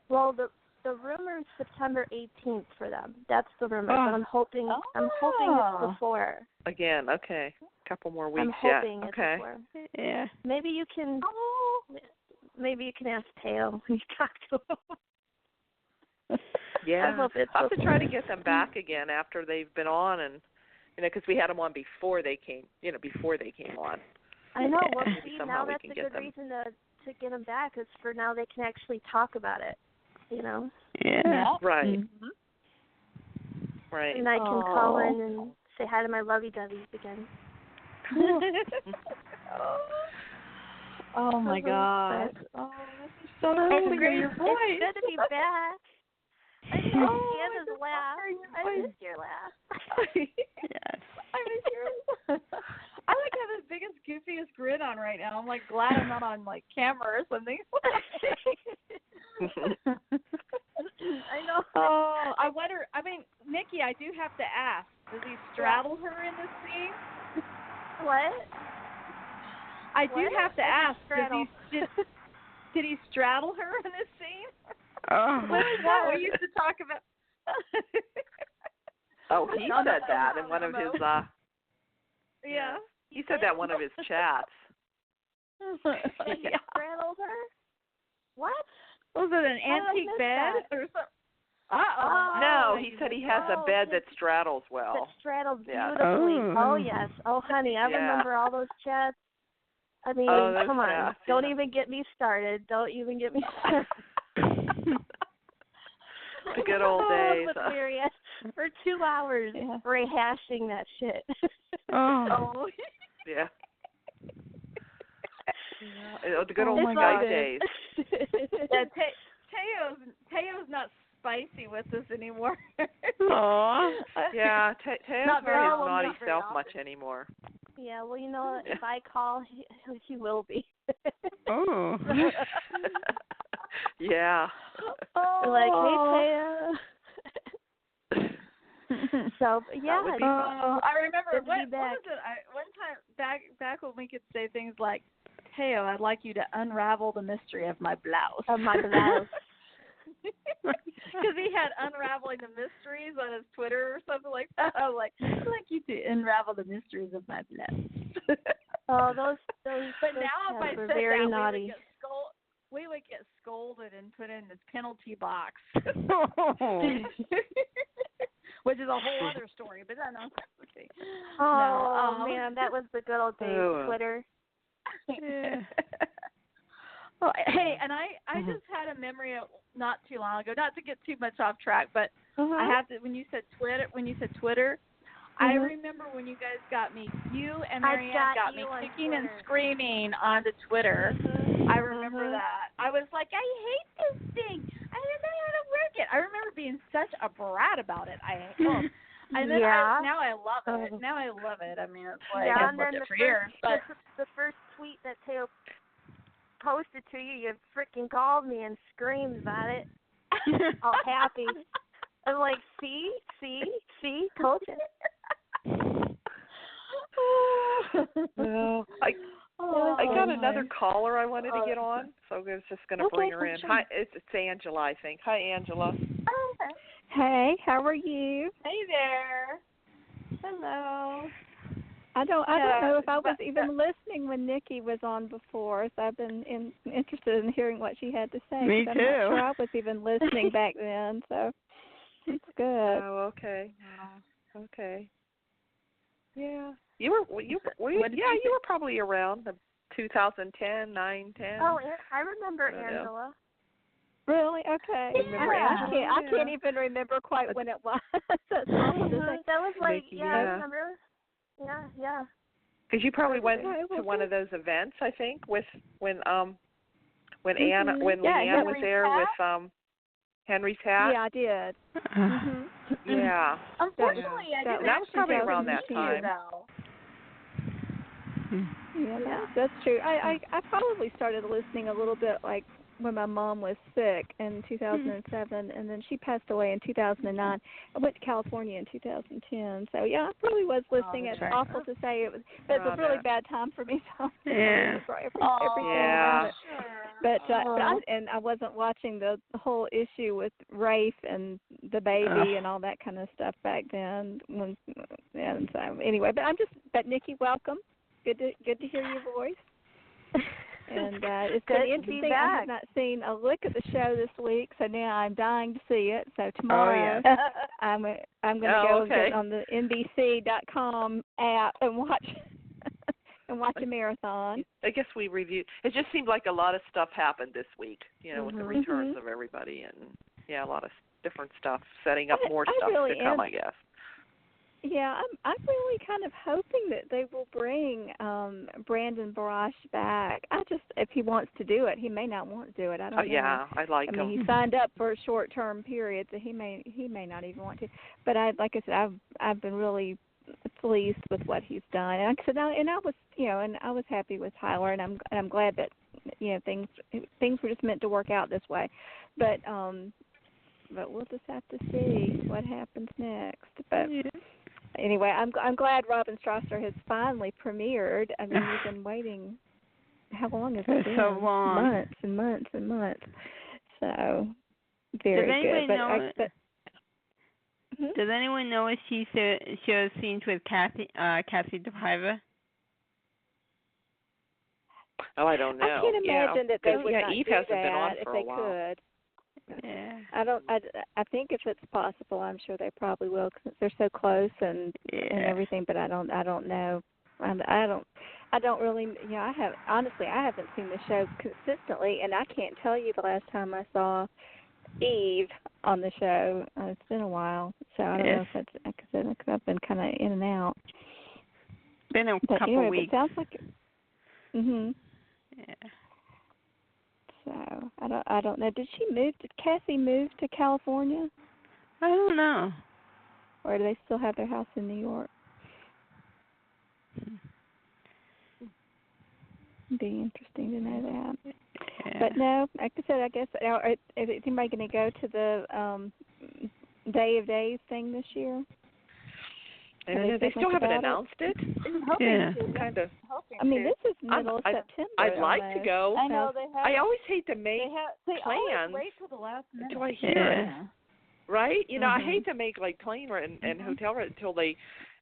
Well, the rumor is September 18th for them. That's the rumor, but I'm hoping it's before. Again, okay. A couple more weeks. I'm hoping it's before. Yeah. Maybe you can ask Teo when you talk to him. Yeah, I'll have to try to get them back again after they've been on, and because we had them on before they came on. I know. Well, see, now that's a good reason to get them back, is for now they can actually talk about it. You know. Yeah. Right. Mm-hmm. Right. And I can call in and say hi to my lovey-doveys again. Oh my God. Oh, this is so nice to hear your voice. It's good to be back. I miss Anna's laugh. I missed your laugh. Yes. I miss your laugh. I have the biggest, goofiest grin on right now. I'm glad I'm not on camera or something. I know. Oh, I wonder. Nikki, I do have to ask. Does he straddle her in this scene? What? I do have to ask. Did he straddle her in this scene? Oh. What was that we used to talk about? He said that in one of his. Yeah. He said that in one of his chats. He straddled her? What? Was it an antique bed or something? No, he said he has a bed that straddles well. That straddles beautifully. Oh, yes. Oh, honey, I remember all those chats. I mean, come on. Fast, Don't even get me started. Don't even get me started. The good old days. With Marianne for 2 hours rehashing that shit. Yeah. The good old Skype days. Teo's not spicy with us anymore. Aww. Yeah, Teo's not his naughty self much anymore. Yeah, well, if I call, he will be. Oh. Yeah. Like, hey, Teo. So, yeah. I remember, what was it? One time, back when we could say things like, Teo, I'd like you to unravel the mystery of my blouse. Of my blouse. Because he had unraveling the mysteries on his Twitter or something like that. I was like, I'd like you to unravel the mysteries of my blouse. Those but now if I said very that, naughty. We would get scolded and put in this penalty box. Which is a whole other story, but that's not okay. Man, that was the good old days of Twitter. Hey, and I just had a memory of not too long ago, not to get too much off track, but I have to. When you said Twitter, I remember when you guys got me. You and Marianne got me kicking and screaming onto Twitter. I remember that. I was like, I hate this thing. I don't know how to work it. I remember being such a brat about it. And then now I love it. Now I love it. I mean, it's like I've loved it for years. But the first tweet that Teo posted to you, you freaking called me and screamed about it. All happy. I'm like, see, told you. Well, I got another caller I wanted to get on, so I was just going to bring her in. Hi, it's Angela, I think. Hi, Angela. Hey, how are you? Hey there. Hello. I don't know if I was even listening when Nikki was on before, so I've been interested in hearing what she had to say. Me too. I'm not sure I was even listening back then, so it's good. Oh, okay. Okay. Yeah. You were probably around the 2010, 9, 10. Oh, I remember Angela. Really? Okay. I can't even remember quite when it was. That's awful to say. That was like, I remember. Yeah. Because you probably went to one of those events, I think, when Leanne was there with Henry's hat. Yeah, I did. Yeah. Unfortunately, I didn't. That was probably around that time. Yeah, that's true. I probably started listening a little bit like when my mom was sick in 2007, and then she passed away in 2009. I went to California in 2010, so yeah, I probably was listening. It's awful to say it was, but it was a really bad time for me. So everything about it. But I wasn't watching the whole issue with Rafe and the baby and all that kind of stuff back then. And so anyway, but Nikki, welcome. Good to hear your voice. And it's been interesting. I have not seen a lick of the show this week, so now I'm dying to see it. So tomorrow, I'm going to go get on the NBC.com app and watch a marathon. I guess we reviewed. It just seemed like a lot of stuff happened this week, with the returns of everybody, and a lot of different stuff, setting up more stuff to come, I guess. Yeah, I'm really kind of hoping that they will bring Brandon Barash back. If he wants to do it, he may not want to do it. I don't know. Yeah, I like him. He signed up for a short-term period, so he may not even want to. But like I said, I've been really pleased with what he's done. And I was happy with Tyler, and I'm glad that things were just meant to work out this way. But we'll just have to see what happens next. But anyway, I'm glad Robin Strasser has finally premiered. I mean, we've been waiting. How long has it been? So long. Months and months and months. So very good. Does anyone know if she shows scenes with Kathy DePiva? Oh, I don't know. I can't imagine that they would not Eve do hasn't that been on if for they a while. could. Yeah. I think if it's possible, I'm sure they probably will because they're so close and everything. But I don't know. I don't really. I haven't seen the show consistently, and I can't tell you the last time I saw Eve on the show. It's been a while, so I don't know if that's because I've been kind of in and out. Been a couple weeks. It sounds like. Yeah. So I don't know. Did Kathy move to California? I don't know. Or do they still have their house in New York? It'd be interesting to know that. Yeah. But no, like I said, I guess is anybody going to go to the Day of Days thing this year? They still haven't announced it. Kind of. I mean, this is middle of September. I'd like to go. I know they have. I always hate to make they plans. Always wait till the last minute. Do I hear it? Right? I hate to make like plane and hotel until they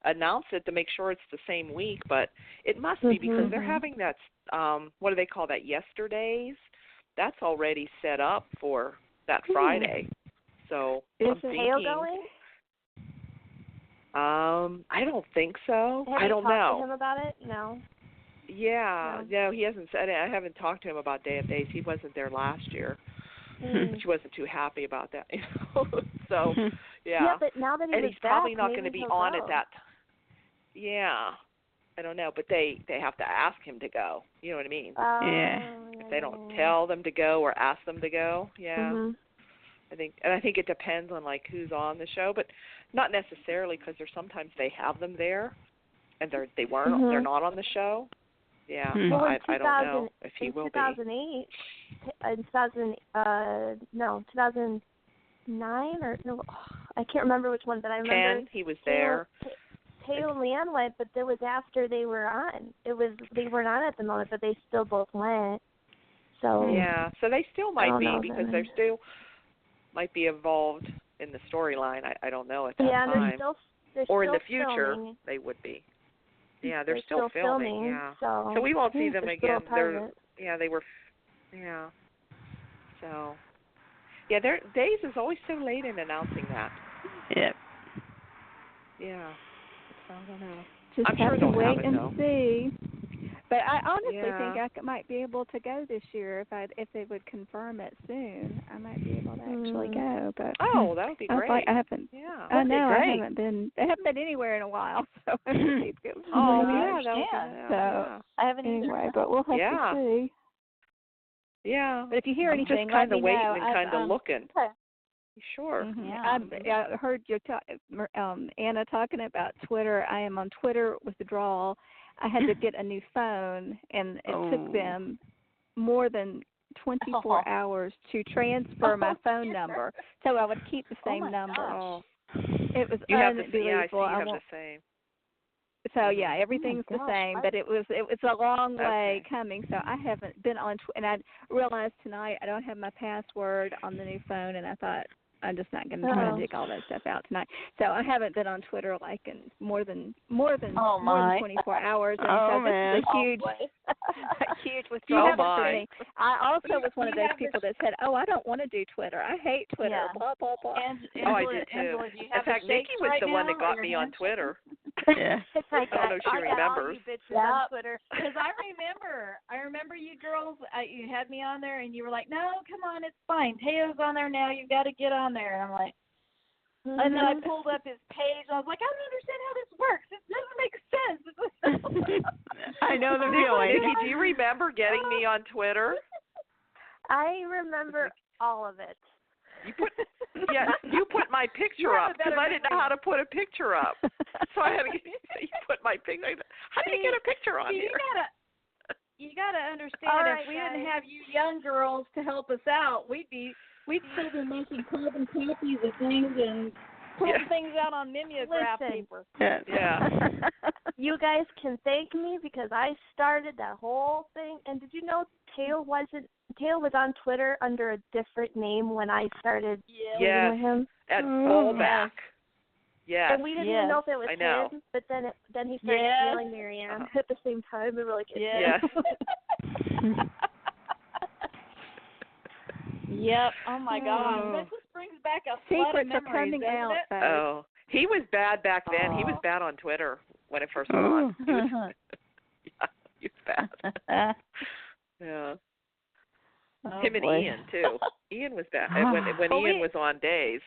announce it to make sure it's the same week, but it must be because they're having that. What do they call that? Yesterdays. That's already set up for that Friday. So is Hale going? I don't think so. Have I don't you know. talked to him about it? No. Yeah, no, he hasn't said it. I haven't talked to him about Day of Days. He wasn't there last year. She wasn't too happy about that. So, Yeah. but now that and he's he's probably back, not maybe going to be he'll on go. at that. Yeah. I don't know, but they have to ask him to go. You know what I mean? If they don't tell them to go or ask them to go, I think it depends on like who's on the show, but not necessarily, because there's sometimes they have them there and they're not on the show. Yeah, so I don't know if he will be. In 2009 or no, I can't remember which one, but I remember 10, he was there. Taylor and Leanne went, but it was after they were on. They weren't on at the moment, but they still both went. So yeah, so they still might be, because they're still might be involved in the storyline. I don't know at that time. Or in the future, filming. they would be. Yeah, they're still filming. Yeah, so we won't see them again. They were. Yeah. So. Yeah, their Days is always so late in announcing that. Yep. Yeah. So I don't know. Just I'm have sure to they'll wait have it, and though. see. But I honestly think I might be able to go this year if they would confirm it soon. I might be able to actually go. But that would be great. I haven't. Yeah. I know. Great. I haven't been anywhere in a while, so I need to go. I haven't anyway, but we'll have to see. Yeah. But if you hear I'm anything, just kind of waiting know. and kind of looking. Okay. Sure. I heard you Anna talking about Twitter. I am on Twitter withdrawal. I had to get a new phone, and it took them more than 24 hours to transfer my phone number, so I would keep the same number. Oh. It was you have unbelievable. you have the same. So yeah, everything's the same, but it was a long way coming. So I haven't been on, and I realized tonight I don't have my password on the new phone, and I thought I'm just not going to try to dig all that stuff out tonight. So I haven't been on Twitter like in more than 24 hours, and so this is a huge withdrawal for me. I also was one of those people that said, "Oh, I don't want to do Twitter. I hate Twitter." Blah blah blah. I did too. In fact, Nikki was the one that got me on Twitter. Yeah. I don't know if she remembers. On Twitter. Because I remember you girls. You had me on there, and you were like, "No, come on, it's fine. Teo's on there now. You've got to get on there." And I'm like, and then I pulled up his page. And I was like, I don't understand how this works. It doesn't make sense. I know the feeling. Nikki, do you remember getting me on Twitter? I remember all of it. You put my picture up because I didn't know how to put a picture up. So I had to you put my picture. How do you get a picture on here? You gotta understand, if we didn't have you young girls to help us out, we'd still be making carbon copies of things and putting things out on mimeograph paper. Yeah. You guys can thank me because I started that whole thing. And did you know Tail was on Twitter under a different name when I started dealing with him? At Fallback. Yes. And we didn't even know if it was him, but then he started stealing Marianne at the same time. We were like, yes. Yep. Oh my God. That just brings back a flood of memories, coming out. Oh, he was bad back then. He was bad on Twitter when it first went on. He was bad. Yeah. Him and Ian too. Ian was bad when Ian was on Days.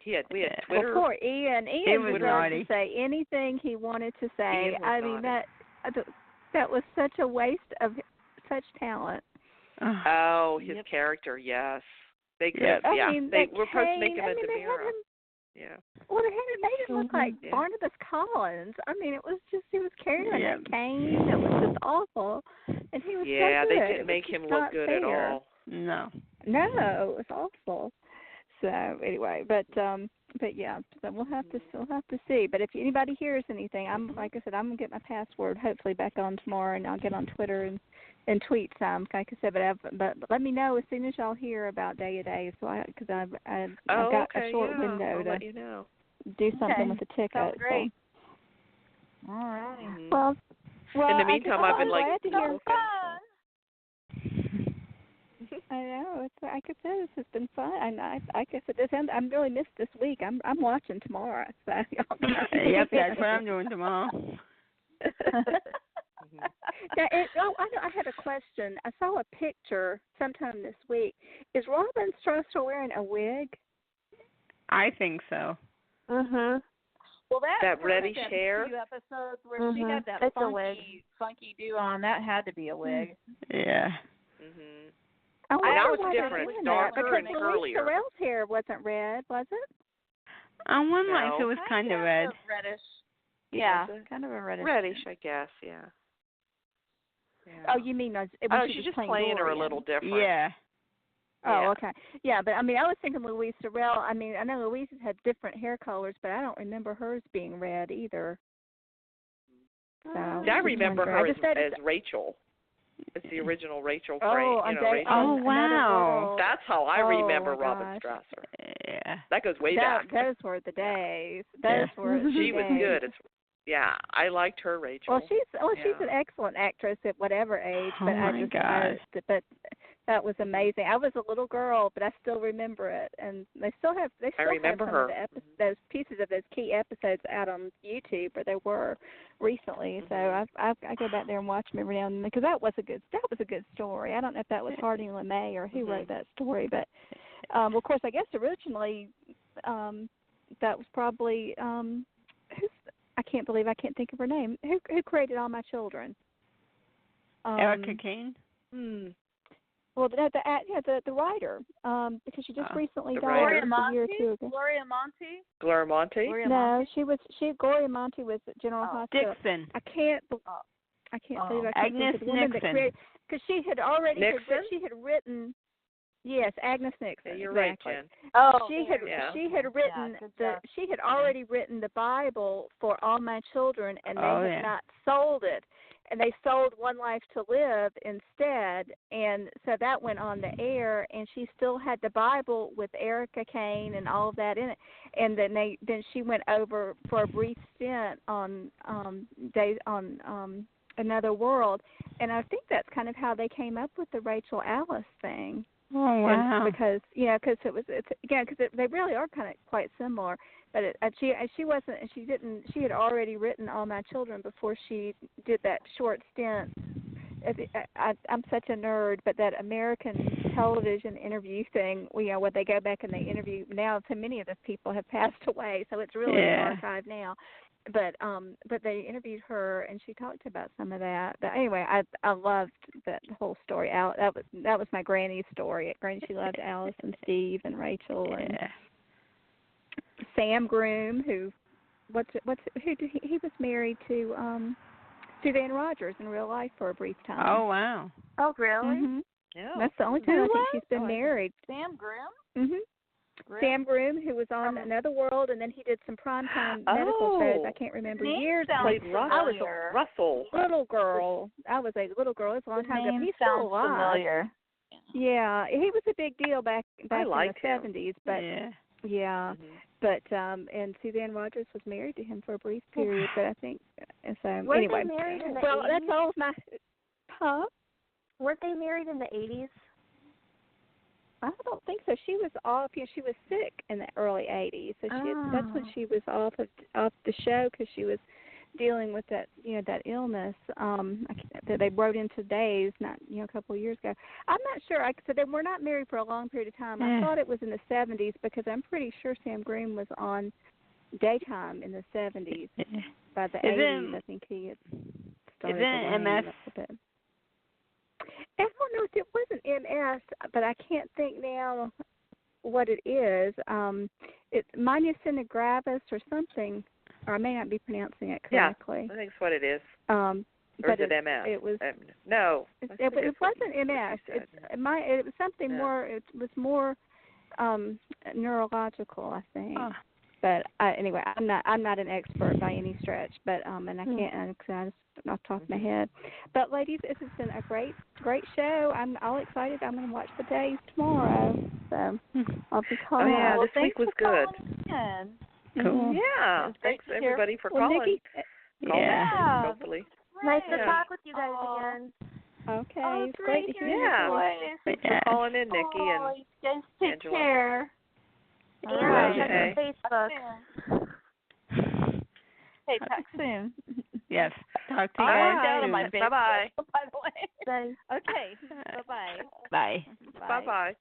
We had Twitter. Well, poor Ian. Ian was ready to say anything he wanted to say. I mean that was such a waste of such talent. Oh, his character, yes. They could, they were supposed to make him a DiMera. Well, they made him look like Barnabas Collins. I mean, it was just, he was carrying that cane. It was just awful. And he was so good. They didn't make him look good at all. No, it was awful. So anyway, but yeah, so we'll have to see. But if anybody hears anything, like I said, I'm gonna get my password hopefully back on tomorrow, and I'll get on Twitter and tweet some. Like I said, but let me know as soon as y'all hear about Day to Day, so because I've got a short window to do something with the ticket. Sounds great. So. All right. Well, in the meantime, I've been looking. I know. Like I said, this has been fun. And like I said, I'm really missed this week. I'm watching tomorrow. So yep, that's what I'm doing tomorrow. I had a question. I saw a picture sometime this week. Is Robin Strasser wearing a wig? I think so. Mhm. Well, that reddish hair. 2 episodes where she had that It's a wig. funky do on. That had to be a wig. Yeah. Mhm. I And wonder that was why different, they're doing darker that, and because curlier. Louise Sorel's hair wasn't red, was it? I wonder No. if it was kind of red. Reddish. Yeah, Was it? kind of a reddish. Reddish, I guess. Yeah. Oh, you mean when Oh, she she's was just playing her a Dorian. little different. Yeah. Oh, Yeah. okay. Yeah, but I mean, I was thinking Louise Sorel. I mean, I know Louise has had different hair colors, but I don't remember hers being red either. So See, I remember wondering. her as Rachel. It's the original Rachel Gray. Oh, Rachel. Oh, wow. That's how I remember my Robin gosh. Strasser. Yeah. That goes way back. Those were the days. Those Yeah. were the She was days. good. Yeah, I liked her, Rachel. Well, she's Yeah. an excellent actress at whatever age. But Oh, my gosh. but that was amazing. I was a little girl, but I still remember it, and they still have remember some her. of the those pieces of those key episodes out on YouTube, or they were recently. So I go back there and watch them every now and then, because that was a good story. I don't know if that was Harding LeMay or who wrote that story, but of course I guess originally that was probably I can't believe I can't think of her name. Who created All My Children? Erica Kane? Well, the writer, because she just recently died a year or two ago. Gloria Monty. Gloria Monty? No, Gloria Monty was at General Hospital. Dixon. I can't believe I can't Agnes think of the woman Nixon. that created, because she had already Nixon? she had written. Yes, Agnes Nixon. Yeah, you're exactly. right, Jen. Oh, She had written she had already written the Bible for All My Children, and they had not sold it, and they sold One Life to Live instead, and so that went on the air, and she still had the Bible with Erica Kane and all of that in it, and then she went over for a brief stint on Another World, and I think that's kind of how they came up with the Rachel Alice thing. Oh, wow. And because they really are kind of quite similar. But she had already written All My Children before she did that short stint. I'm such a nerd, but that American television interview thing, where they go back and they interview, now so many of those people have passed away, so it's really an archive now. But they interviewed her, and she talked about some of that. But anyway, I loved that whole story. That was my granny's story. Granny, she loved Alice and Steve and Rachel and Sam Groom, who he was married to Suzanne Rogers in real life for a brief time. Oh, wow. Oh, really? Mm-hmm. Yeah. That's the only time I think she's been married. Sam Grimm? Mhm. Sam Groom, who was on Another World, and then he did some primetime medical shows. I can't remember years ago. Played Russell. Little girl. I was a little girl. It was a long time ago. He's still alive. Familiar. Yeah, he was a big deal back in the 70s. But but and Suzanne Rogers was married to him for a brief period. But I think so. Were anyway, they married in the 80s? Well, that's all of my. Huh? Weren't they married in the 80s? I don't think so. She was off. She was sick in the early '80s, so that's when she was off the show, because she was dealing with that that illness that they wrote into Days a couple of years ago. I'm not sure. So they were not married for a long period of time. I thought it was in the '70s, because I'm pretty sure Sam Groom was on daytime in the '70s. By the '80s, I think he had started. Is it MS? A bit. I don't know if it wasn't MS, but I can't think now what it is. It's myasthenia gravis or something, or I may not be pronouncing it correctly. Yeah, I think it's what it is. Or is it MS? It was no. It wasn't MS. It was something more. It was more neurological, I think. Oh. But anyway, I'm not an expert by any stretch, but and I can't, because I just off the top of my head. But ladies, this has been a great show. I'm all excited. I'm going to watch the Days tomorrow, so I'll be calling. Oh yeah, this week was good. Cool. Yeah, thanks everybody for calling. Nikki, hopefully. Nice to talk with you guys again. Okay, it's great to hear your voice. Thanks for calling in, Nikki and guys take Angela. care. Yeah, okay. check Facebook. Hey, talk soon. Yes. Talk to you I guys down on soon. my Facebook, Bye-bye. by the way. Okay. Bye-bye. Bye. Bye-bye.